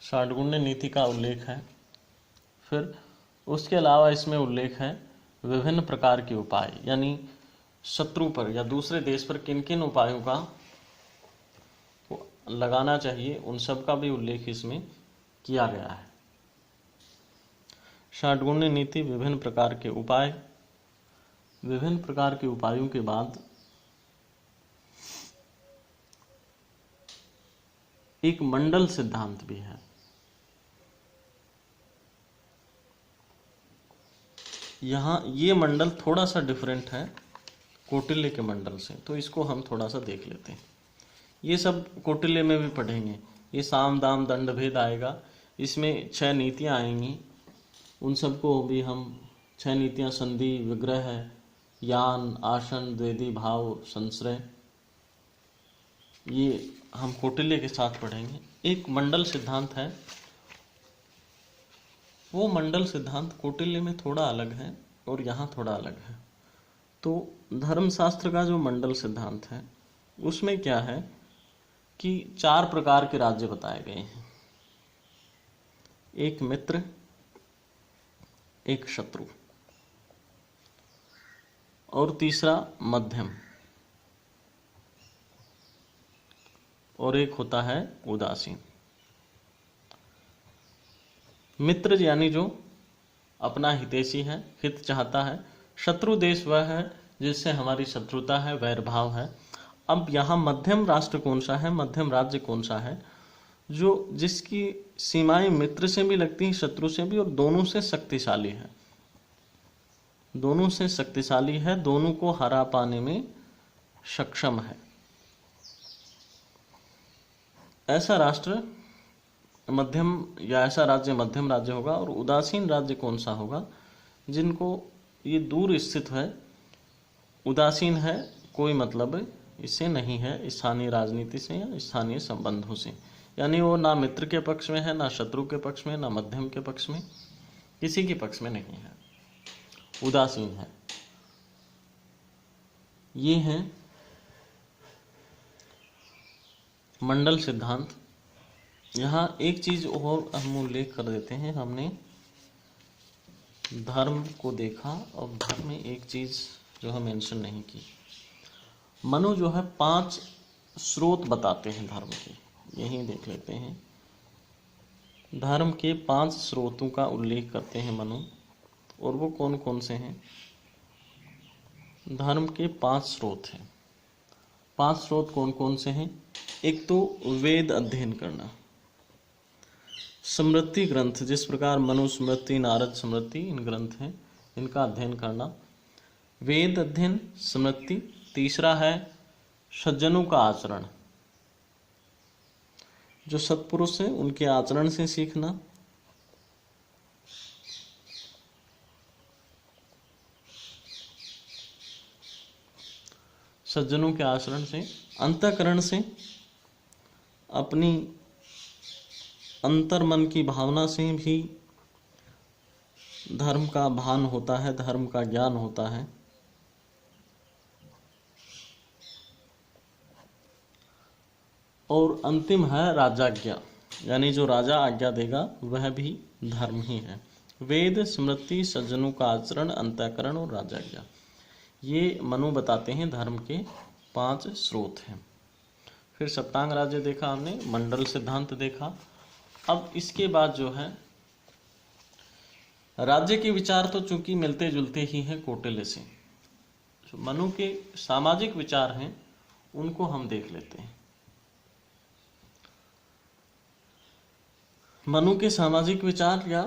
षाड्गुण्य नीति का उल्लेख है। फिर उसके अलावा इसमें उल्लेख है विभिन्न प्रकार के उपाय, यानी शत्रु पर या दूसरे देश पर किन किन उपायों का लगाना चाहिए, उन सब का भी उल्लेख इसमें किया गया है। षाड्गुण्य नीति, विभिन्न प्रकार के उपाय, विभिन्न प्रकार के उपायों के बाद एक मंडल सिद्धांत भी है। यहाँ ये मंडल थोड़ा सा डिफरेंट है कौटिल्य के मंडल से, तो इसको हम थोड़ा सा देख लेते हैं। ये सब कौटिल्य में भी पढ़ेंगे। ये साम दाम दंड भेद आएगा, इसमें 6 नीतियाँ आएंगी, उन सबको भी हम 6 नीतियाँ संधि, विग्रह, यान, आसन, द्वेदी भाव, संश्रय, ये हम कौटिल्य के साथ पढ़ेंगे। एक मंडल सिद्धांत है, वो मंडल सिद्धांत कौटिल्य में थोड़ा अलग है और यहाँ थोड़ा अलग है। तो धर्मशास्त्र का जो मंडल सिद्धांत है उसमें क्या है कि 4 प्रकार के राज्य बताए गए हैं। एक मित्र, एक शत्रु, और तीसरा मध्यम, और एक होता है उदासीन। मित्र यानी जो अपना हितैषी है, हित चाहता है। शत्रु देश वह है जिससे हमारी शत्रुता है, वैरभाव है। अब यहाँ मध्यम राष्ट्र कौन सा है, मध्यम राज्य कौन सा है, जो जिसकी सीमाएं मित्र से भी लगती हैं, शत्रु से भी, और दोनों से शक्तिशाली है, दोनों से शक्तिशाली है, दोनों को हरा पाने में सक्षम है। ऐसा राष्ट्र मध्यम, या ऐसा राज्य मध्यम राज्य होगा। और उदासीन राज्य कौन सा होगा, जिनको ये दूर स्थित है, उदासीन है, कोई मतलब इससे नहीं है, स्थानीय राजनीति से या स्थानीय संबंधों से, यानी वो ना मित्र के पक्ष में है, ना शत्रु के पक्ष में, ना मध्यम के पक्ष में, किसी के पक्ष में नहीं है, उदासीन है। ये है मंडल सिद्धांत। यहाँ एक चीज और हम उल्लेख कर देते हैं, हमने धर्म को देखा और धर्म में एक चीज जो है मेंशन नहीं की। मनु जो है 5 स्रोत बताते हैं धर्म के, यही देख लेते हैं। धर्म के 5 स्रोतों का उल्लेख करते हैं मनु, और वो कौन कौन से हैं। धर्म के 5 स्रोत हैं। 5 स्रोत कौन कौन से हैं। एक तो वेद अध्ययन करना, स्मृति ग्रंथ, जिस प्रकार मनु स्मृति, नारद स्मृति, इन ग्रंथ हैं, इनका अध्ययन करना, वेद अध्ययन, स्मृति। तीसरा है सज्जनों का आचरण, जो सत्पुरुष है उनके आचरण से सीखना। सज्जनों के आचरण से, अंतःकरण से, अपनी अंतर मन की भावना से भी धर्म का भान होता है, धर्म का ज्ञान होता है। और अंतिम है राजाज्ञा, यानी जो राजा आज्ञा देगा वह भी धर्म ही है। वेद, स्मृति, सज्जनों का आचरण, अंतःकरण और राजाज्ञा, ये मनु बताते हैं धर्म के 5 स्रोत हैं। फिर सप्तांग राज्य देखा हमने, मंडल सिद्धांत देखा। अब इसके बाद जो है राज्य के विचार तो चूंकि मिलते जुलते ही हैं कौटिल्य से, जो मनु के सामाजिक विचार हैं उनको हम देख लेते हैं। मनु के सामाजिक विचार या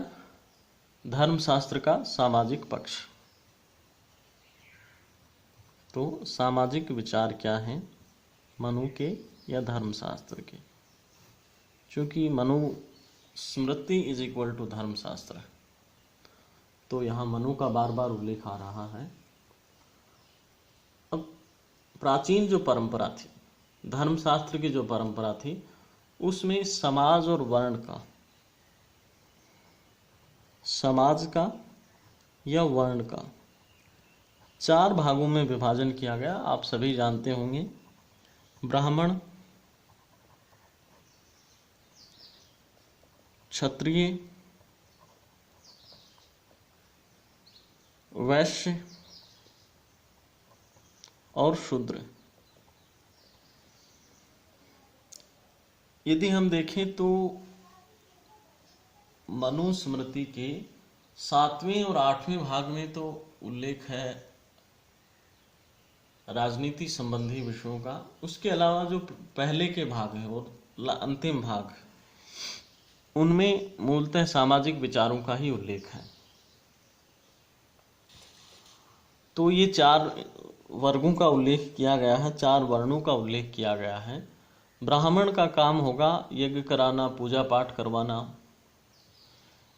धर्मशास्त्र का सामाजिक पक्ष। तो सामाजिक विचार क्या हैं मनु के या धर्मशास्त्र के। क्योंकि मनु स्मृति इज इक्वल टू धर्मशास्त्र, तो यहाँ मनु का बार बार उल्लेख आ रहा है। अब प्राचीन जो परंपरा थी, धर्मशास्त्र की जो परंपरा थी, उसमें समाज और वर्ण का, समाज का या वर्ण का 4 भागों में विभाजन किया गया। आप सभी जानते होंगे, ब्राह्मण, क्षत्रिय, वैश्य और शूद्र। यदि हम देखें तो मनुस्मृति के 7वें और 8वें भाग में तो उल्लेख है राजनीति संबंधी विषयों का। उसके अलावा जो पहले के भाग हैं और अंतिम भाग, उनमें मूलतः सामाजिक विचारों का ही उल्लेख है। तो ये 4 वर्गों का उल्लेख किया गया है, 4 वर्णों का उल्लेख किया गया है। ब्राह्मण का काम होगा यज्ञ कराना, पूजा पाठ करवाना।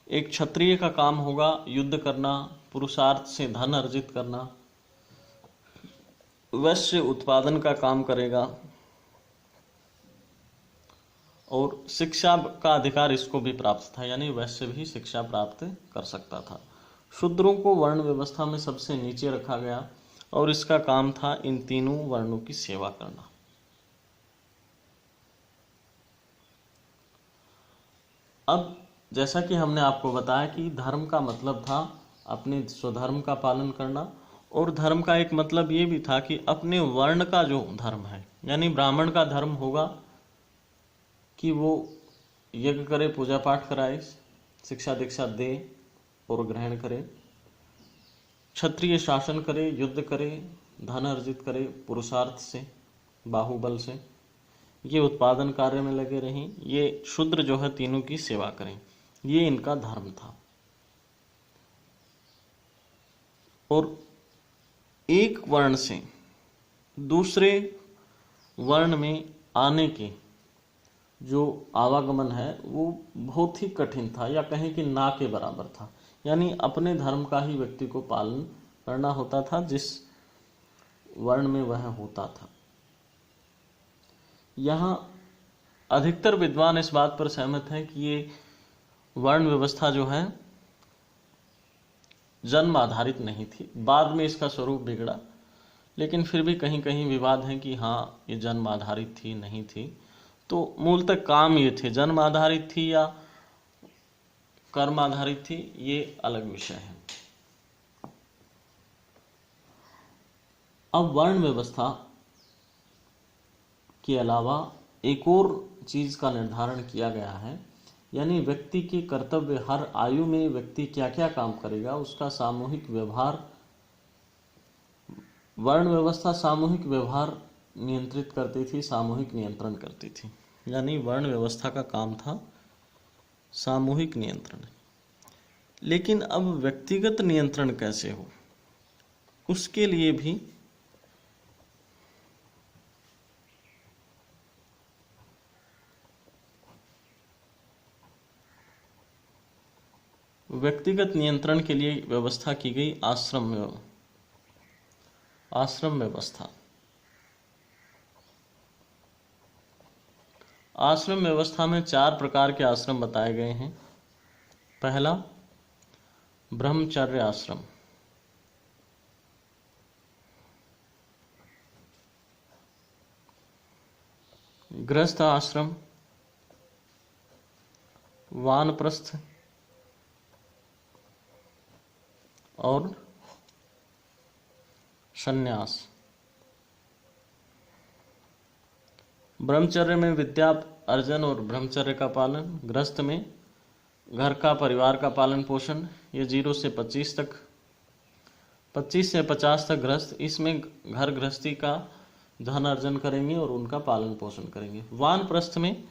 एक क्षत्रिय का काम होगा युद्ध करना, पुरुषार्थ से धन अर्जित करना। वैश्य उत्पादन का काम करेगा। और शिक्षा का अधिकार इसको भी प्राप्त था, यानी वैश्य भी शिक्षा प्राप्त कर सकता था। शूद्रों को वर्ण व्यवस्था में सबसे नीचे रखा गया और इसका काम था इन तीनों वर्णों की सेवा करना। अब जैसा कि हमने आपको बताया कि धर्म का मतलब था अपने स्वधर्म का पालन करना, और धर्म का एक मतलब ये भी था कि अपने वर्ण का जो धर्म है, यानी ब्राह्मण का धर्म होगा कि वो यज्ञ करे, पूजा पाठ कराए, शिक्षा दीक्षा दे और ग्रहण करे, क्षत्रिय शासन करे, युद्ध करे, धन अर्जित करे पुरुषार्थ से, बाहुबल से, ये उत्पादन कार्य में लगे रहें, ये शूद्र जो है तीनों की सेवा करें, ये इनका धर्म था। और एक वर्ण से दूसरे वर्ण में आने के जो आवागमन है वो बहुत ही कठिन था, या कहें कि ना के बराबर था। यानी अपने धर्म का ही व्यक्ति को पालन करना होता था जिस वर्ण में वह होता था। यहाँ अधिकतर विद्वान इस बात पर सहमत हैं कि ये वर्ण व्यवस्था जो है जन्म आधारित नहीं थी, बाद में इसका स्वरूप बिगड़ा, लेकिन फिर भी कहीं कहीं विवाद है कि हाँ ये जन्म आधारित थी नहीं थी। तो मूलतः काम ये थे, जन्म आधारित थी या कर्म आधारित थी, ये अलग विषय है। अब वर्ण व्यवस्था के अलावा एक और चीज का निर्धारण किया गया है, यानी व्यक्ति के कर्तव्य, हर आयु में व्यक्ति क्या क्या काम करेगा उसका सामूहिक व्यवहार। वर्ण व्यवस्था सामूहिक व्यवहार नियंत्रित करती थी, सामूहिक नियंत्रण करती थी, यानी वर्ण व्यवस्था का काम था सामूहिक नियंत्रण। लेकिन अब व्यक्तिगत नियंत्रण कैसे हो, उसके लिए भी व्यक्तिगत नियंत्रण के लिए व्यवस्था की गई आश्रम व्यवस्था। आश्रम व्यवस्था में 4 प्रकार के आश्रम बताए गए हैं। पहला ब्रह्मचर्य आश्रम, गृहस्थ आश्रम, वानप्रस्थ और संन्यास। ब्रह्मचर्य में विद्या अर्जन और ब्रह्मचर्य का पालन, गृहस्थ में घर का, परिवार का पालन पोषण, ये 0 से 25 तक, 25 से 50 तक गृहस्थ, इसमें घर गृहस्थी का धन अर्जन करेंगे और उनका पालन पोषण करेंगे। वानप्रस्थ में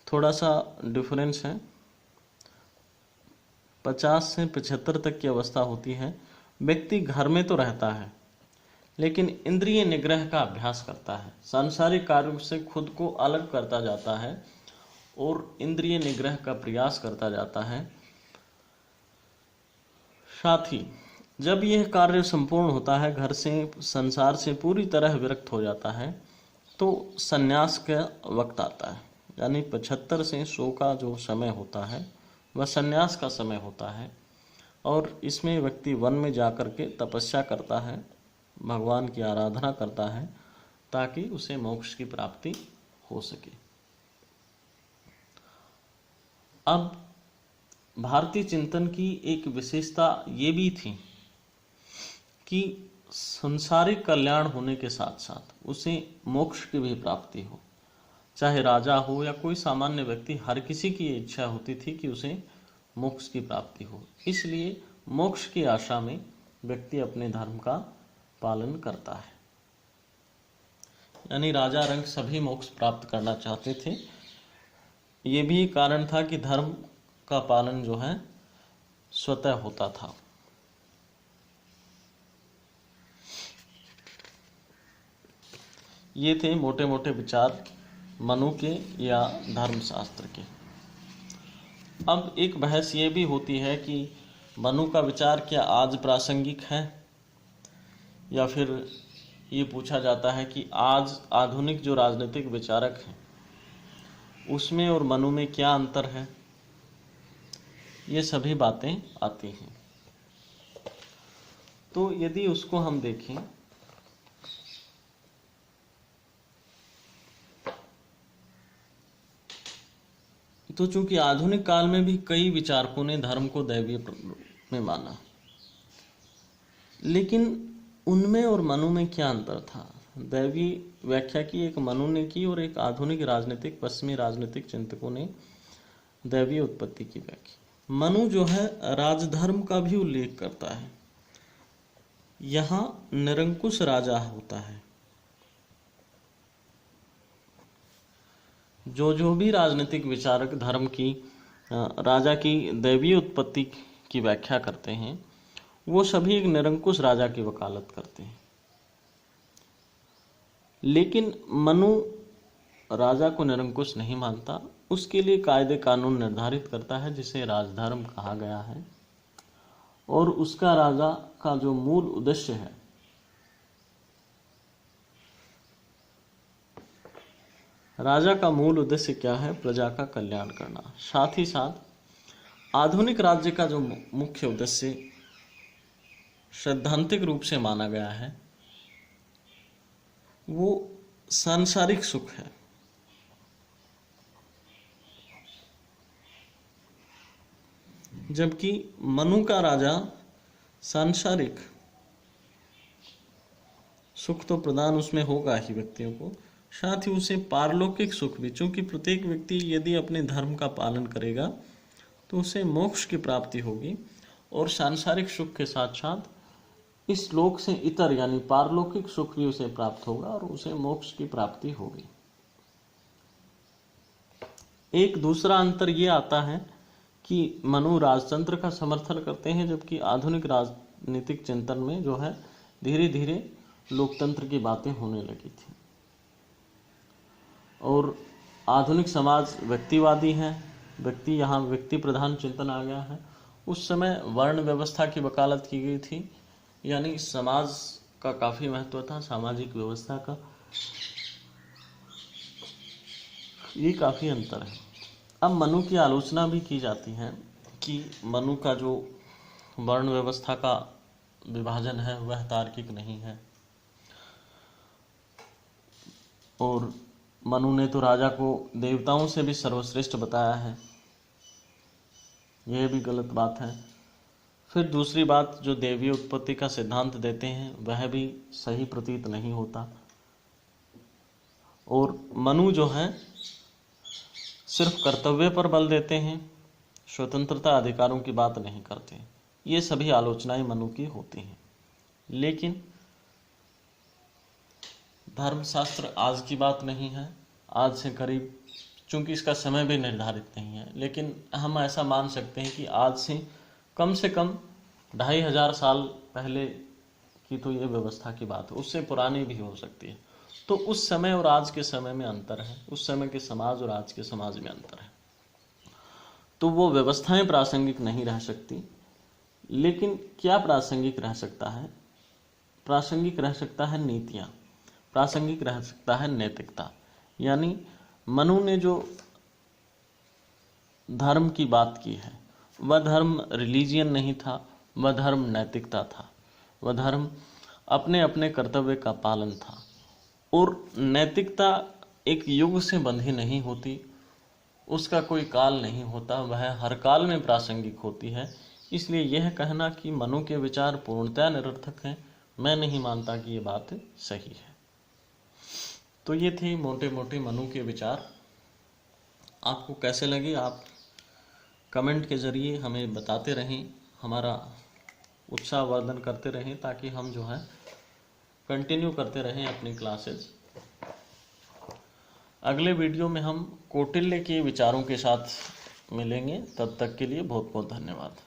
थोड़ा सा डिफरेंस है, 50 से 75 तक की अवस्था होती है। व्यक्ति घर में तो रहता है लेकिन इंद्रिय निग्रह का अभ्यास करता है, सांसारिक कार्यों से खुद को अलग करता जाता है और इंद्रिय निग्रह का प्रयास करता जाता है। साथ ही जब यह कार्य संपूर्ण होता है, घर से, संसार से पूरी तरह विरक्त हो जाता है, तो संन्यास का वक्त आता है। यानी 75 से 100 का जो समय होता है वह संन्यास का समय होता है, और इसमें व्यक्ति वन में जाकर के तपस्या करता है, भगवान की आराधना करता है ताकि उसे मोक्ष की प्राप्ति हो सके। अब भारतीय चिंतन की एक विशेषता ये भी थी कि संसारिक कल्याण होने के साथ साथ उसे मोक्ष की भी प्राप्ति हो। चाहे राजा हो या कोई सामान्य व्यक्ति, हर किसी की इच्छा होती थी कि उसे मोक्ष की प्राप्ति हो। इसलिए मोक्ष की आशा में व्यक्ति अपने धर्म का पालन करता है। यानी राजा रंक सभी मोक्ष प्राप्त करना चाहते थे। ये भी कारण था कि धर्म का पालन जो है स्वतः होता था। ये थे मोटे मोटे विचार मनु के या धर्मशास्त्र के। अब एक बहस ये भी होती है कि मनु का विचार क्या आज प्रासंगिक है, या फिर ये पूछा जाता है कि आज आधुनिक जो राजनीतिक विचारक हैं उसमें और मनु में क्या अंतर है, ये सभी बातें आती हैं। तो यदि उसको हम देखें तो चूंकि आधुनिक काल में भी कई विचारकों ने धर्म को दैवीय में माना, लेकिन उनमें और मनु में क्या अंतर था। दैवी व्याख्या की एक मनु ने की और एक आधुनिक राजनीतिक पश्चिमी राजनीतिक चिंतकों ने दैवीय उत्पत्ति की व्याख्या। मनु जो है राजधर्म का भी उल्लेख करता है। यहाँ निरंकुश राजा होता है। जो भी राजनीतिक विचारक धर्म की राजा की दैवीय उत्पत्ति की व्याख्या करते हैं वो सभी एक निरंकुश राजा की वकालत करते हैं, लेकिन मनु राजा को निरंकुश नहीं मानता। उसके लिए कायदे कानून निर्धारित करता है जिसे राजधर्म कहा गया है, और उसका राजा का जो मूल उद्देश्य है राजा का मूल उद्देश्य क्या है, प्रजा का कल्याण करना। साथ ही साथ आधुनिक राज्य का जो मुख्य उद्देश्य सैद्धांतिक रूप से माना गया है वो सांसारिक सुख है। जबकि मनु का राजा सांसारिक सुख तो प्रदान उसमें होगा ही व्यक्तियों को, साथ ही उसे पारलौकिक सुख भी, चूंकि प्रत्येक व्यक्ति यदि अपने धर्म का पालन करेगा तो उसे मोक्ष की प्राप्ति होगी, और सांसारिक सुख के साथ साथ इस लोक से इतर यानी पारलौकिक सुख भी उसे प्राप्त होगा और उसे मोक्ष की प्राप्ति होगी। एक दूसरा अंतर ये आता है कि मनु राजतंत्र का समर्थन करते हैं, जबकि आधुनिक राजनीतिक चिंतन में जो है धीरे धीरे लोकतंत्र की बातें होने लगी थी, और आधुनिक समाज व्यक्तिवादी है। यहाँ व्यक्ति प्रधान चिंतन आ गया है। उस समय वर्ण व्यवस्था की वकालत की गई थी, यानी समाज का काफी महत्व था, सामाजिक व्यवस्था का। ये काफी अंतर है। अब मनु की आलोचना भी की जाती है कि मनु का जो वर्ण व्यवस्था का विभाजन है वह तार्किक नहीं है, और मनु ने तो राजा को देवताओं से भी सर्वश्रेष्ठ बताया है, यह भी गलत बात है। फिर दूसरी बात, जो दैवीय उत्पत्ति का सिद्धांत देते हैं वह भी सही प्रतीत नहीं होता, और मनु जो है सिर्फ कर्तव्य पर बल देते हैं, स्वतंत्रता अधिकारों की बात नहीं करते। ये सभी आलोचनाएं मनु की होती हैं। लेकिन धर्मशास्त्र आज की बात नहीं है, आज से करीब, चूंकि इसका समय भी निर्धारित नहीं है, लेकिन हम ऐसा मान सकते हैं कि आज से कम 2500 साल पहले की तो ये व्यवस्था की बात है, उससे पुरानी भी हो सकती है। तो उस समय और आज के समय में अंतर है, उस समय के समाज और आज के समाज में अंतर है। तो वो व्यवस्थाएं प्रासंगिक नहीं रह सकती, लेकिन क्या प्रासंगिक रह सकता है? प्रासंगिक रह सकता है नीतियां, प्रासंगिक रह सकता है नैतिकता। यानी मनु ने जो धर्म की बात की है वह धर्म रिलीजियन नहीं था, वह धर्म नैतिकता था, वह धर्म अपने अपने कर्तव्य का पालन था। और नैतिकता एक युग से बंधी नहीं होती, उसका कोई काल नहीं होता, वह हर काल में प्रासंगिक होती है। इसलिए यह कहना कि मनु के विचार पूर्णतया निरर्थक हैं, मैं नहीं मानता कि ये बात सही है। तो ये थे मोटे मोटे मनु के विचार। आपको कैसे लगे आप कमेंट के ज़रिए हमें बताते रहें, हमारा उत्साहवर्धन करते रहें, ताकि हम जो है कंटिन्यू करते रहें अपनी क्लासेस। अगले वीडियो में हम कौटिल्य के विचारों के साथ मिलेंगे। तब तक के लिए बहुत बहुत धन्यवाद।